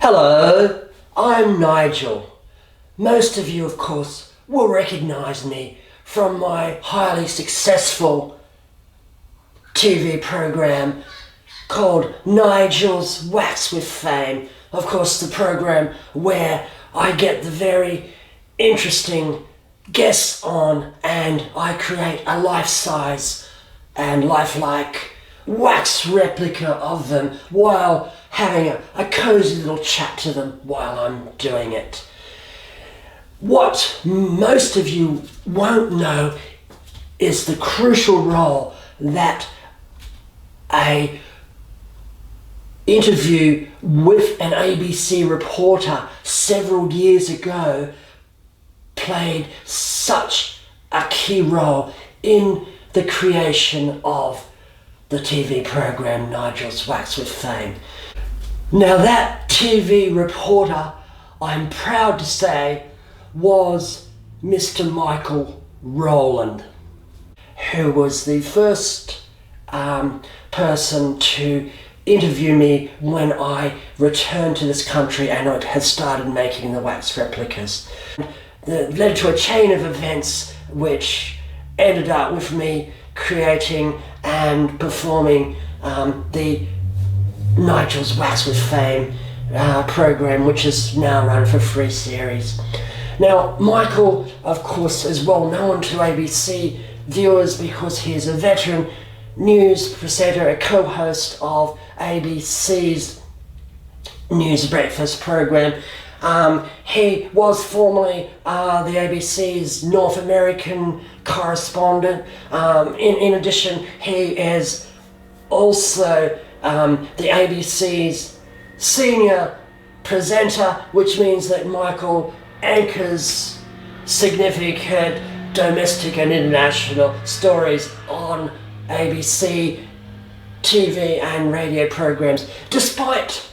Hello, I'm Nigel. Most of you, of course, will recognise me from my highly successful TV programme called Nigel's Wax with Fame. Of course, the programme where I get the very interesting guests on and I create a life-size and lifelike wax replica of them while having a cozy little chat to them while I'm doing it. What most of you won't know is the crucial role that a interview with an ABC reporter several years ago played such a key role in the creation of the TV program Nigel's Wax with Fame. Now that TV reporter, I'm proud to say, was Mr. Michael Rowland, who was the first person to interview me when I returned to this country and I had started making the wax replicas. That led to a chain of events which ended up with me creating and performing the Nigel's Wax with Fame program, which is now run for 3 series. Now, Michael, of course, is well known to ABC viewers because he is a veteran news presenter, a co-host of ABC's News Breakfast program. He was formerly the ABC's North American correspondent. In addition, he is also the ABC's senior presenter, which means that Michael anchors significant domestic and international stories on ABC TV and radio programs. Despite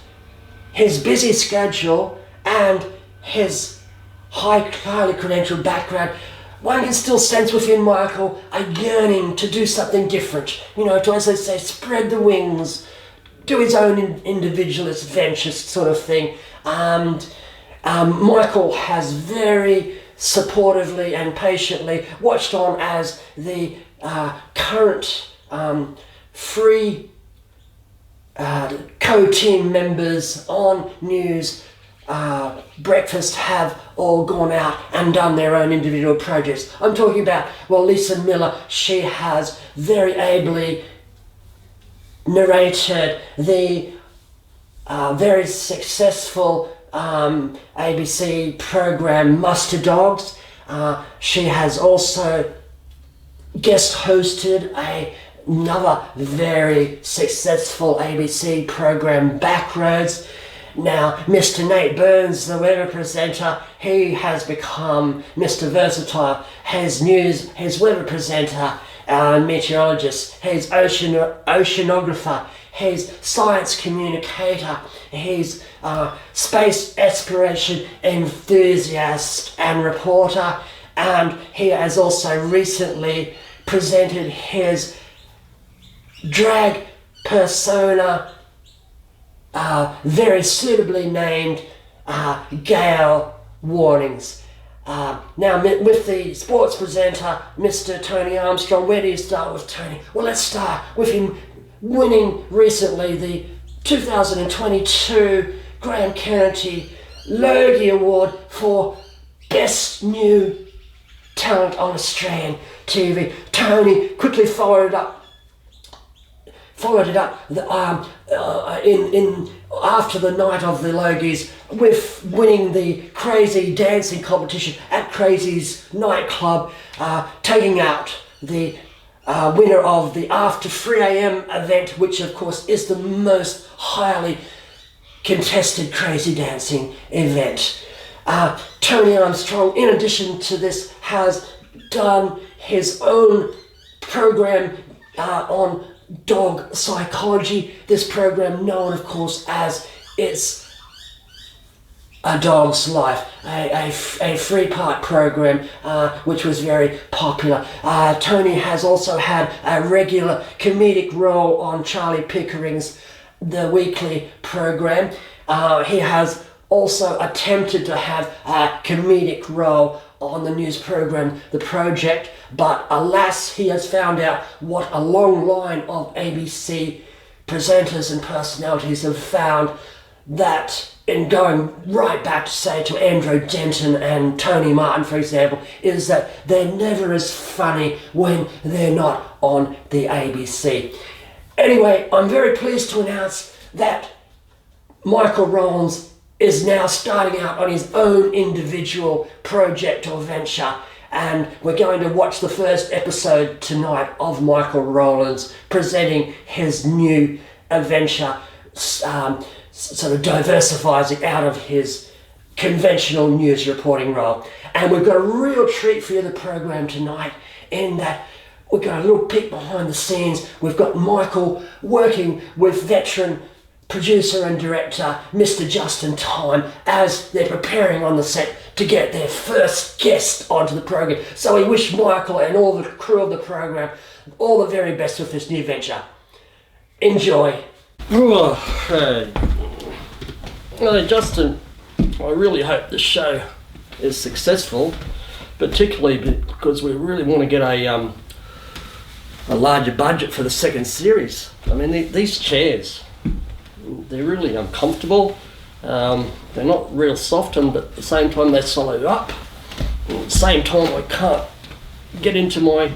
his busy schedule and his highly credentialed background, one can still sense within Michael a yearning to do something different, to, as they say, spread the wings, do his own individualist ventures sort of thing. And Michael has very supportively and patiently watched on as the current 3 co-team members on News Breakfast have all gone out and done their own individual projects. I'm talking about, Lisa Miller. She has very ably narrated the very successful ABC program Muster Dogs. She has also guest hosted another very successful ABC program, Backroads. Now, Mr. Nate Burns, the weather presenter, he has become Mr. Versatile. His weather presenter and meteorologist, his oceanographer, his science communicator, his space exploration enthusiast and reporter, and he has also recently presented his drag persona, very suitably named Gale Warnings. Now, with the sports presenter, Mr. Tony Armstrong, where do you start with Tony? Well, let's start with him winning recently the 2022 Graham Kennedy Logie Award for Best New Talent on Australian TV. Tony quickly followed it up after the night of the Logies with winning the Crazy dancing competition at Crazy's nightclub, taking out the winner of the After 3 AM event, which of course is the most highly contested Crazy dancing event. Tony Armstrong, in addition to this, has done his own program on dog psychology. This program, known of course as It's a Dog's Life, a 3-part program which was very popular. Tony has also had a regular comedic role on Charlie Pickering's The Weekly program. He has also attempted to have a comedic role on the news program The Project, but alas, he has found out what a long line of ABC presenters and personalities have found, that in going right back to, say, to Andrew Denton and Tony Martin, for example, is that they're never as funny when they're not on the ABC. Anyway, I'm very pleased to announce that Michael Rowland is now starting out on his own individual project or venture, and we're going to watch the first episode tonight of Michael Rowland presenting his new adventure, sort of diversifying out of his conventional news reporting role. And we've got a real treat for you in the program tonight, in that we've got a little peek behind the scenes. We've got Michael working with veteran producer and director Mr. Justin Time as they're preparing on the set to get their first guest onto the program. So we wish Michael and all the crew of the program all the very best with this new venture. Enjoy. Oh, hey. Well, Justin, I really hope this show is successful, particularly because we really want to get a larger budget for the second series. I mean, these chairs, they're really uncomfortable. They're not real soft, but at the same time they solid up. And at the same time, I can't get into my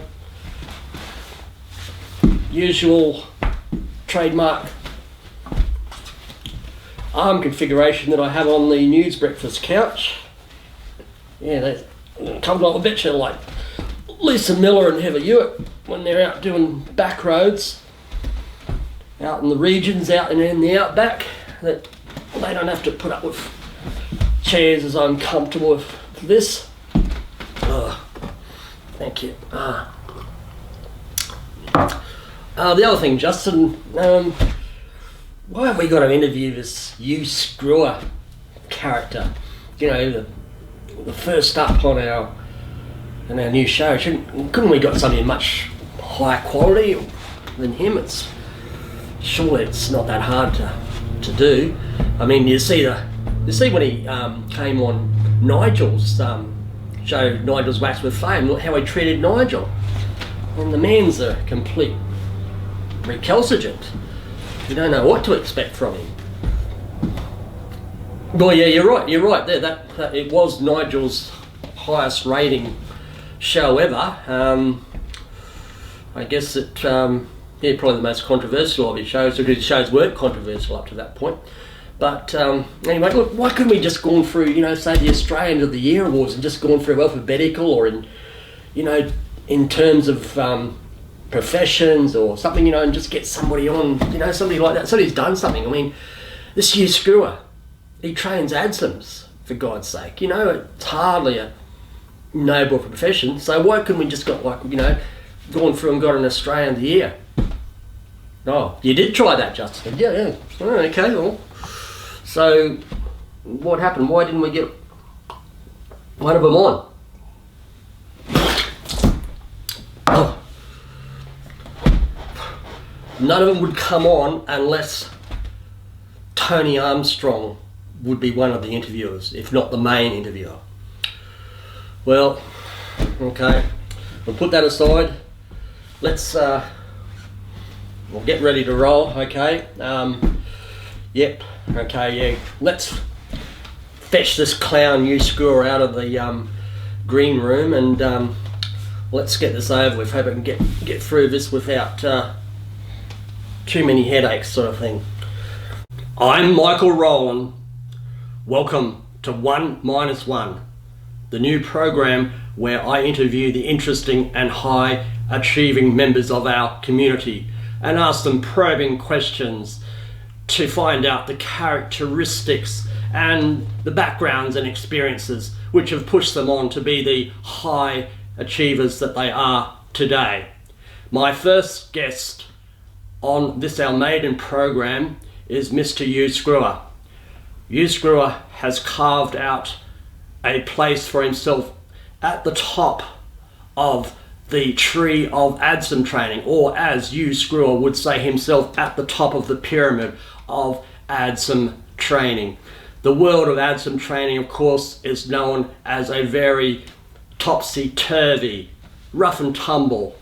usual trademark arm configuration that I have on the news breakfast couch. Yeah, they come like a bit like Lisa Miller and Heather Hewitt when they're out doing back roads out in the regions, out in the outback, that they don't have to put up with chairs as I'm comfortable with this. Thank you. The other thing, Justin, why have we got to interview this Hugh Screwer character? You know, the first up on our new show. Couldn't we got something much higher quality than him? Surely it's not that hard to do. I mean, you see when he came on Nigel's show, Nigel's Wax with Fame, look how he treated Nigel. And the man's a complete recalcitrant. You don't know what to expect from him. Well, yeah, you're right there. That it was Nigel's highest rating show ever. I guess it, probably the most controversial of his shows, because his shows weren't controversial up to that point. But anyway, look, why couldn't we just gone through, say the Australian of the Year awards and just gone through alphabetical, or in terms of professions or something, and just get somebody on, somebody like that. Somebody's done something. I mean, this Hugh Screwer, he trains ADSMs, for God's sake. It's hardly a noble profession. So why couldn't we just got gone through and got an Australian of the Year? Oh, you did try that, Justin? Yeah. Oh, okay, well. So, what happened? Why didn't we get one of them on? Oh. None of them would come on unless Tony Armstrong would be one of the interviewers, if not the main interviewer. Well, okay, we'll put that aside. Let's we'll get ready to roll, okay? Let's fetch this clown Hugh Screwer out of the green room, and let's get this over with. Hope I can get through this without too many headaches, sort of thing. I'm Michael Rowland. Welcome to 1 Minus 1, the new program where I interview the interesting and high achieving members of our community and ask them probing questions to find out the characteristics and the backgrounds and experiences which have pushed them on to be the high achievers that they are today. My first guest on this our maiden program is Mr. Hugh Screwer. Hugh Screwer has carved out a place for himself at the top of the tree of ADSM training, or as Hugh Screwer would say himself, at the top of the pyramid of ADSM training. The world of Adsum training, of course, is known as a very topsy-turvy, rough and tumble,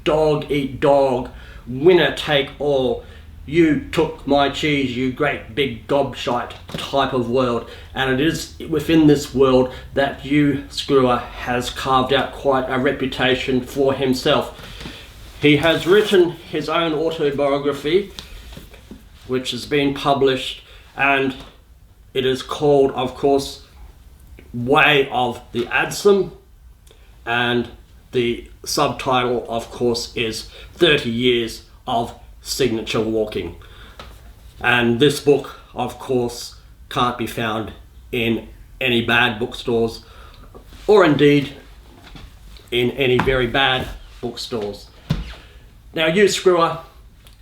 dog eat dog, winner take all, you took my cheese, you great big gobshite type of world. And it is within this world that Hugh Screwer has carved out quite a reputation for himself. He has written his own autobiography, which has been published, and it is called, of course, Way of the Adsum, and the subtitle, of course, is 30 Years of Signature Walking. And this book, of course, can't be found in any bad bookstores, or indeed in any very bad bookstores. Now, Hugh Screwer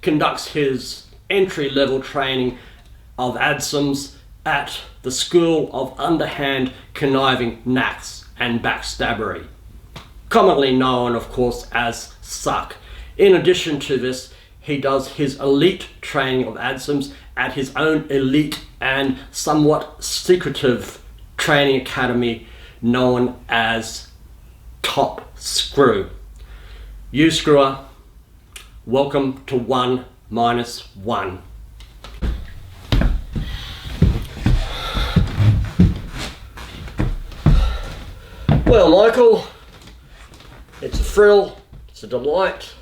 conducts his entry-level training of Adsums at the School of Underhand Conniving Knacks and Backstabbery, commonly known, of course, as SUCK. In addition to this, he does his elite training of Adsums at his own elite and somewhat secretive training academy known as Top Screw. Hugh Screwer, welcome to 1 minus 1. Well, Michael, it's a thrill, it's a delight,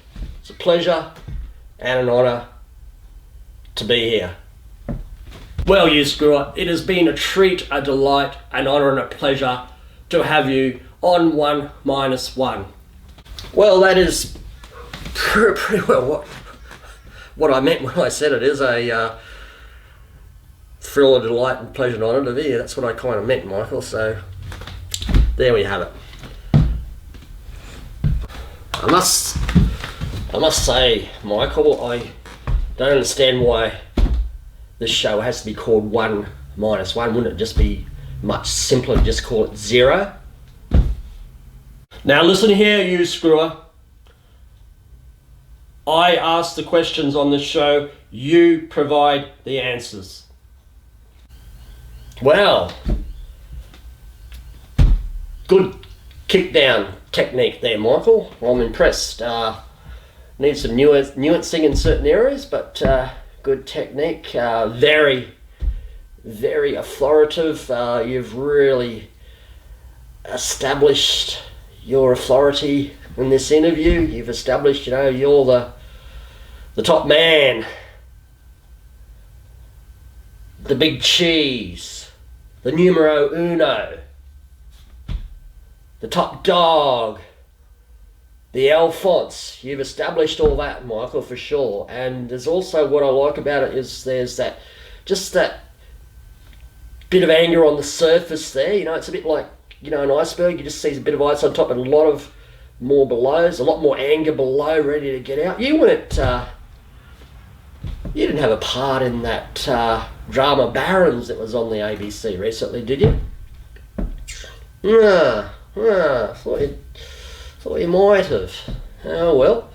it's a pleasure and an honour to be here. Well, Hugh Screwer, it has been a treat, a delight, an honour and a pleasure to have you on 1 minus 1. Well, that is pretty well what I meant when I said it is a thrill, a delight and pleasure and honour to be here. That's what I kind of meant, Michael, so there we have it. I must say, Michael, I don't understand why this show has to be called 1 minus 1. Wouldn't it just be much simpler to just call it 0? Now listen here, you Screwer. I ask the questions on this show, you provide the answers. Well, good kick down technique there, Michael. I'm impressed. Need some nuancing in certain areas, but good technique. Very, very authoritative. You've really established your authority in this interview. You've established, you're the top man, the big cheese, the numero uno, the top dog, the Alphonse. You've established all that, Michael, for sure. And there's also, what I like about it is there's that bit of anger on the surface there. It's a bit like, an iceberg. You just see a bit of ice on top and a lot of more below. There's a lot more anger below ready to get out. You weren't, you didn't have a part in that drama Barons that was on the ABC recently, did you? Thought you might have. Oh well.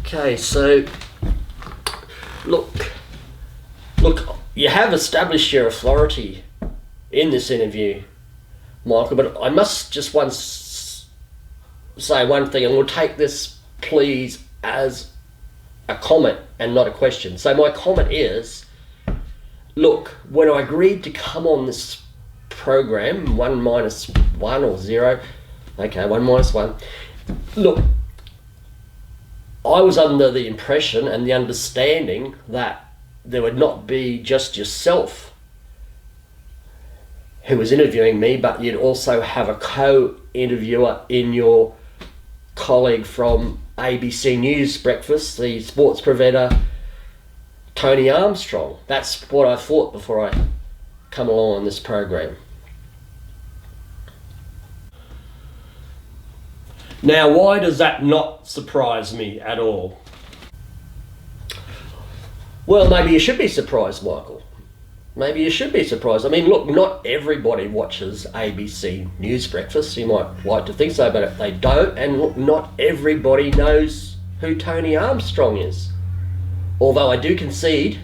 Okay, so look, you have established your authority in this interview, Michael, but I must just once say one thing, and we'll take this, please, as a comment and not a question. So my comment is, look, when I agreed to come on this program, 1 minus 1 or 0, okay, 1 minus 1, look, I was under the impression and the understanding that there would not be just yourself who was interviewing me, but you'd also have a co-interviewer in your colleague from ABC News Breakfast, the sports presenter, Tony Armstrong. That's what I thought before I come along on this program. Now, why does that not surprise me at all? Well, maybe you should be surprised, Michael. Maybe you should be surprised. I mean, look, not everybody watches ABC News Breakfast. You might like to think so, but if they don't, and look, not everybody knows who Tony Armstrong is. Although I do concede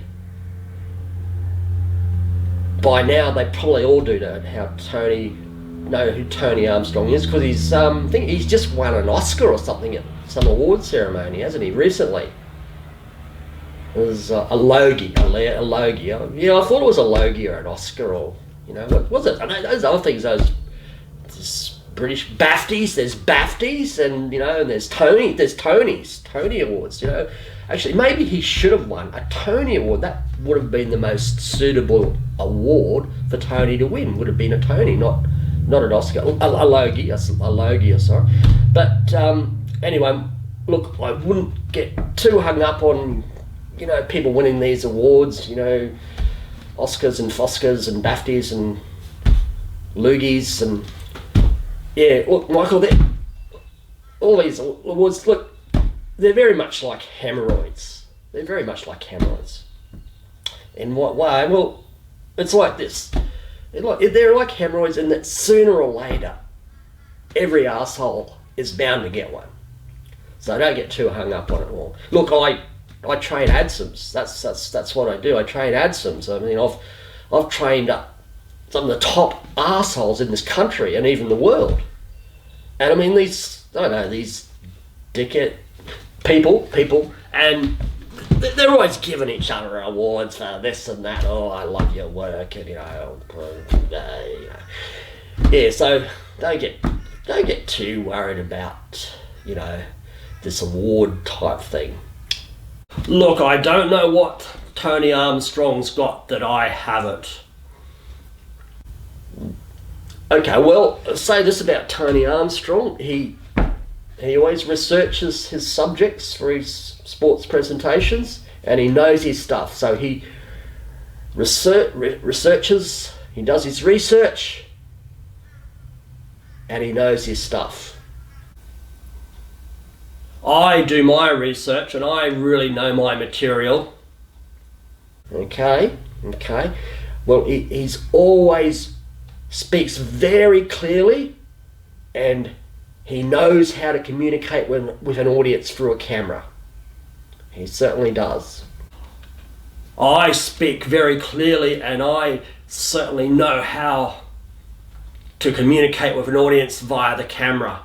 by now they probably all do know who Tony Armstrong is, because he's I think he's just won an Oscar or something at some award ceremony, hasn't he, recently? It was a Logie. Yeah, I thought it was a Logie or an Oscar, or what was it? I know those other things, those British BAFTAs. There's BAFTAs, and and there's Tony Awards. Actually, maybe he should have won a Tony Award. That would have been the most suitable award for Tony to win. Would have been a Tony, not an Oscar. A Logie, sorry. But anyway, look, I wouldn't get too hung up on people winning these awards, Oscars and Foscars and BAFTAs and Loogies, and look, Michael, all these awards, look, they're very much like hemorrhoids. In what way? Well, it's like this. They're like hemorrhoids in that sooner or later, every arsehole is bound to get one. So don't get too hung up on it all. Look, I train ADSEMs. That's what I do. I train ADSEMs. I mean, I've trained up some of the top arseholes in this country and even the world. And I mean, these dickhead people, and they're always giving each other awards for this and that. Oh, I love your work, and yeah. So don't get too worried about this award type thing. Look, I don't know what Tony Armstrong's got that I haven't. Okay, well, I'll say this about Tony Armstrong. He always researches his subjects for his sports presentations, and he knows his stuff. So he researches, he does his research, and he knows his stuff. I do my research and I really know my material. Okay. Well, he's always speaks very clearly, and he knows how to communicate with an audience through a camera. He certainly does. I speak very clearly, and I certainly know how to communicate with an audience via the camera.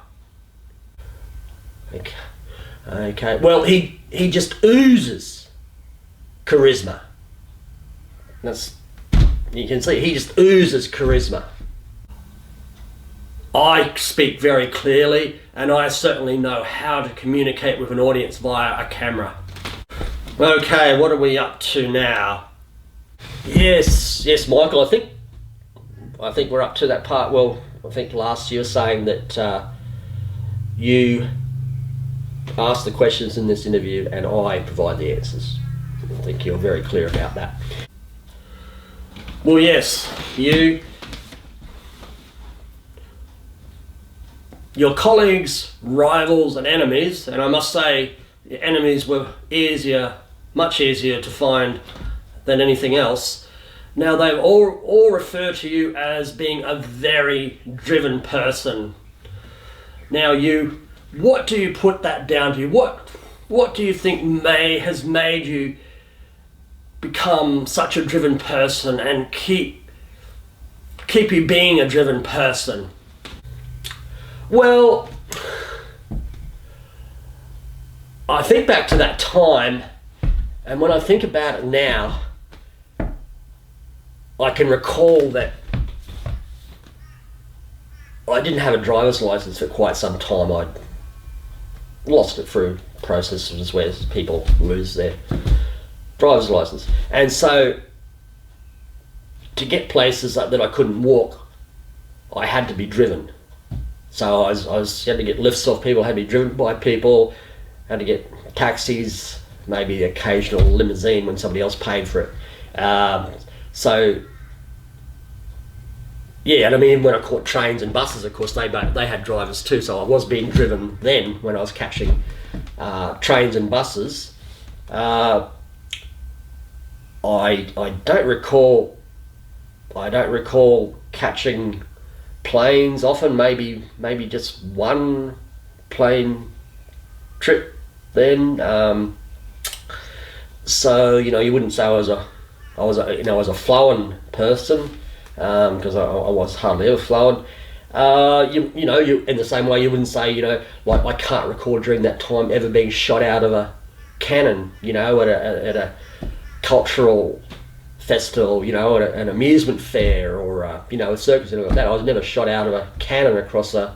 Okay. Well, he just oozes charisma. You can see he just oozes charisma. I speak very clearly, and I certainly know how to communicate with an audience via a camera. Okay, what are we up to now? Yes, Michael, I think we're up to that part. Well, I think last year saying that you ask the questions in this interview and I provide the answers. I think you're very clear about that. Well, yes, your colleagues, rivals and enemies, and I must say the enemies were much easier to find than anything else. Now they all refer to you as being a very driven person. Now what do you put that down to? What do you think has made you become such a driven person and keep you being a driven person? Well, I think back to that time, and when I think about it now, I can recall that I didn't have a driver's license for quite some time. I'd lost it through processes where people lose their driver's license. And so to get places that I couldn't walk, I had to be driven. So I had to get lifts off people, had to be driven by people, had to get taxis, maybe the occasional limousine when somebody else paid for it. And I mean, when I caught trains and buses, of course, they had drivers too, so I was being driven then when I was catching trains and buses. I don't recall catching planes often, maybe just one plane trip then. So, you wouldn't say I was a I was a flowing person, because I was hardly ever flowing. You in the same way you wouldn't say, like I can't recall during that time ever being shot out of a cannon, at a cultural festival, at an amusement fair or a circus or like that. I was never shot out of a cannon across a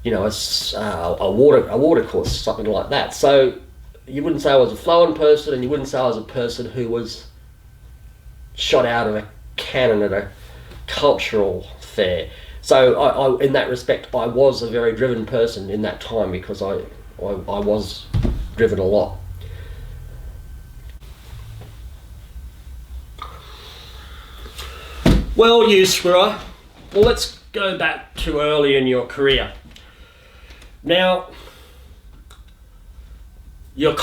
water course, something like that. So you wouldn't say I was a flowing person, and you wouldn't say I was a person who was shot out of a cannon at a cultural fair. So I in that respect, I was a very driven person in that time, because I was driven a lot. Well, Hugh Screwer, let's go back to early in your career. Now, your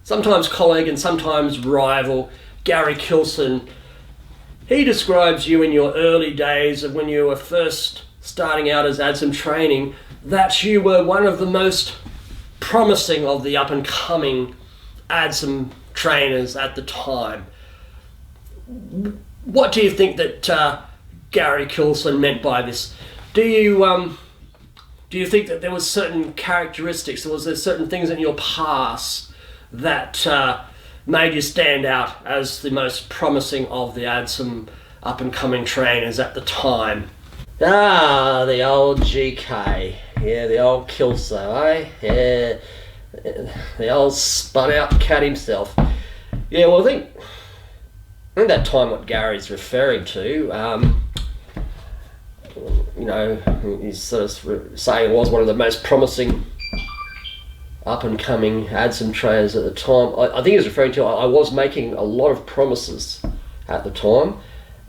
sometimes colleague and sometimes rival, Gary Kilson, he describes you in your early days of when you were first starting out as ADSM training, that you were one of the most promising of the up-and-coming ADSM trainers at the time. What do you think that Gary Kilson meant by this? Do you think that there was certain characteristics, or was there certain things in your past that made you stand out as the most promising of the ADSM up-and-coming trainers at the time? The old GK. Yeah, the old Kilso, eh? Yeah, the old spun-out cat himself. Yeah, well, I think that time what Gary's referring to, he's sort of saying was one of the most promising up-and-coming ADSM trainers at the time. I think he's referring to, I was making a lot of promises at the time.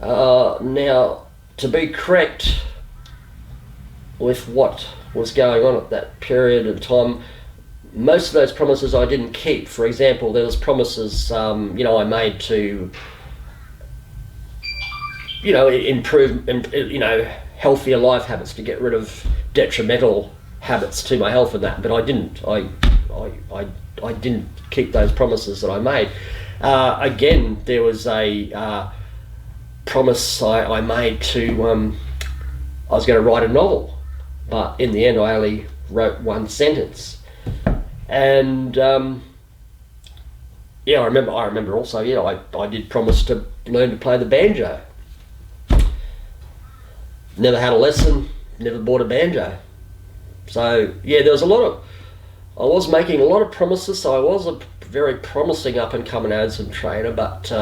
Now, to be correct with what was going on at that period of time, most of those promises I didn't keep. For example, there was promises, I made to, improve, healthier life habits, to get rid of detrimental habits to my health and that, but I didn't. I didn't keep those promises that I made. Again, there was a promise I made to, I was going to write a novel, but in the end I only wrote one sentence. And I remember also, I did promise to learn to play the banjo. Never had a lesson, never bought a banjo. So there was I was making a lot of promises, so I was a very promising up-and-coming ADSM trainer, but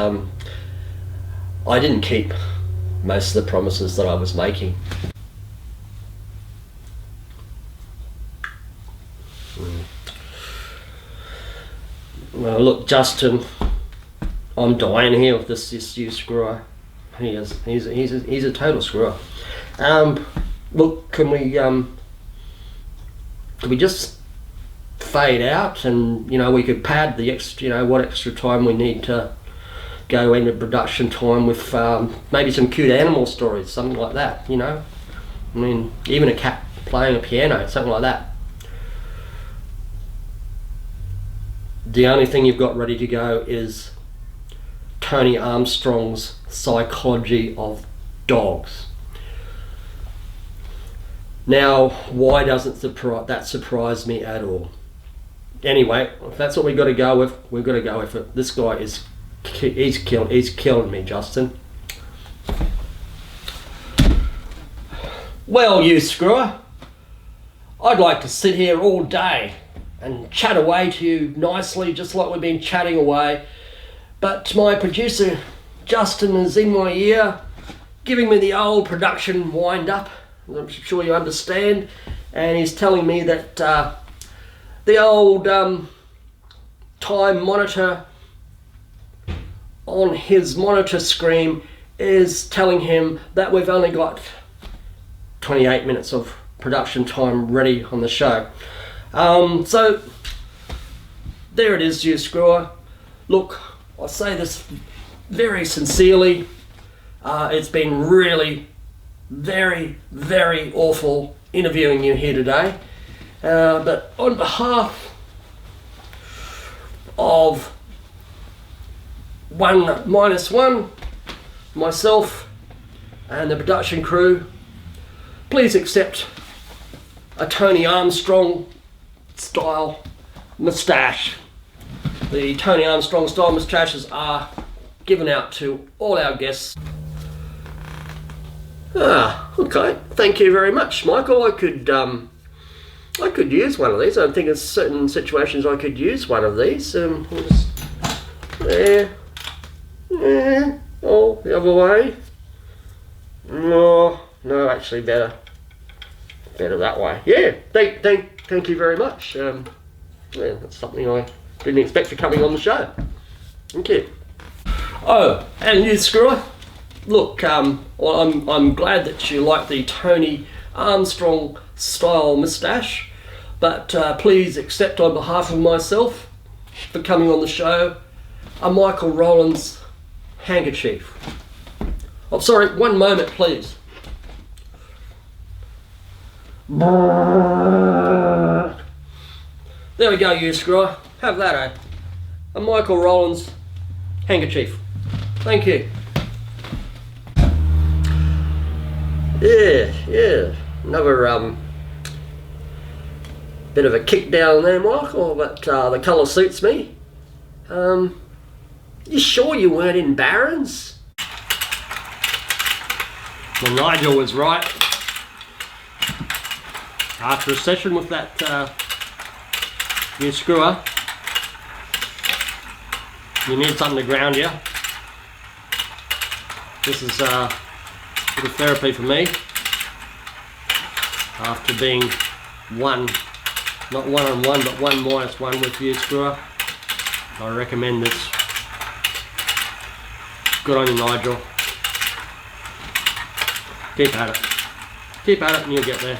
I didn't keep most of the promises that I was making. Well, look, Justin, I'm dying here with this Hugh Screwer. He's a total screwer. Look, can we just fade out, and we could pad the extra, what extra time we need to go into production time with maybe some cute animal stories, something like that. I mean, even a cat playing a piano, something like that. The only thing you've got ready to go is Tony Armstrong's Psychology of Dogs. Now, why doesn't that surprise me at all? Anyway, if that's what we've got to go with, we've got to go with it. This guy he's killing me, Justin. Well, Hugh Screwer, I'd like to sit here all day and chat away to you nicely, just like we've been chatting away. But my producer, Justin, is in my ear, giving me the old production wind-up, I'm sure you understand, and he's telling me that the old time monitor on his monitor screen is telling him that we've only got 28 minutes of production time ready on the show. So there it is, Hugh Screwer. Look, I say this very sincerely. It's been really very, very awful interviewing you here today. But on behalf of 1 minus 1, myself and the production crew, please accept a Tony Armstrong style moustache. The Tony Armstrong style moustaches are given out to all our guests. Okay. Thank you very much, Michael. I could use one of these. I think in certain situations I could use one of these. Oh, the other way. No, actually better that way. Yeah. Thank you very much. Yeah, that's something I didn't expect for coming on the show. Thank you. Oh, and you Screwer, look, well, I'm glad that you like the Tony Armstrong style moustache, but please accept on behalf of myself for coming on the show a Michael Rowland's handkerchief. Oh, sorry, one moment please. There we go, you Screwer. Have that, eh? A Michael Rowland's handkerchief. Thank you. Yeah. Another bit of a kick down there, Michael, but the colour suits me. You sure you weren't in Barron's? Well, Nigel was right. After a session with that Hugh Screwer, you need something to ground you. This is a bit of therapy for me. After being not 1-on-1, but 1 minus 1 with Hugh Screwer, I recommend this. Good on you, Nigel. Keep at it and you'll get there.